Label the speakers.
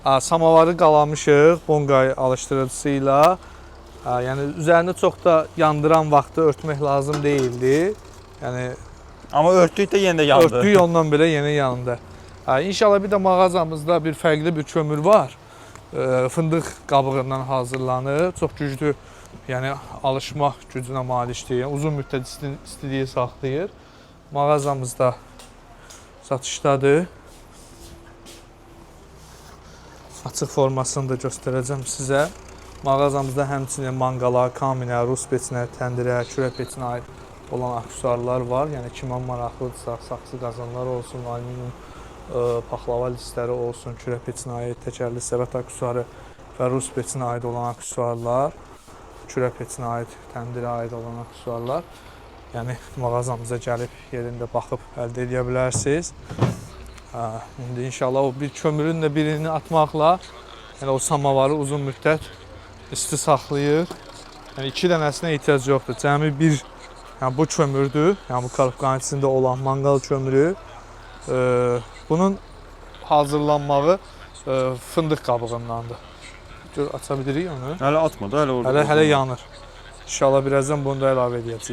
Speaker 1: Samavarı qalamışıq bonqay alışdırıcısı ilə. Yəni üzərini çox da yandıran vaxtı örtmək lazım deyildi. Yəni
Speaker 2: Amma örtdük də yenə də yandı.
Speaker 1: örtdük ondan belə yenə yandı. İnşallah bir də mağazamızda bir fərqli bir kömür var. Fındıq qabığından hazırlanır. Çox güclü, yəni alışmaq gücünə malikdir. Yəni, uzun müddət istiliyi saxlayır. Mağazamızda satışdadır. Açıq formasını da göstərəcəm sizə. Mağazamızda həmçinin manqala, kaminə, rus peçinə, təndirə, kürə peçinə aid olan aksesuarlar var. Yəni kimə maraqlıdırsa, saxsı qazanlar olsun, alüminium paxlava listləri olsun, kürə peçinə aid təkərli səbət aksesuarı və rus peçinə aid olan aksesuarlar, kürə peçinə aid, təndirə aid olan aksesuarlar. Yəni mağazamıza gəlib yerində baxıb əldə edə bilərsiniz. İndi inşallah o bir kömürün də birini atmaqla, yəni o samavarı uzun müddət isti saxlayır. Yəni 2 dənəsinə ehtiyac yoxdur. Cəmi bir, yəni bu kömürdür. Yəni bu karobkanın içində olan manqal kömürü. Bunun hazırlanmağı fındıq qabığındandır. Aça bilirik onu.
Speaker 2: Hələ atmadı, hələ orada.
Speaker 1: Hələ yanır. İnşallah birazdan bunu da əlavə edəcəyik.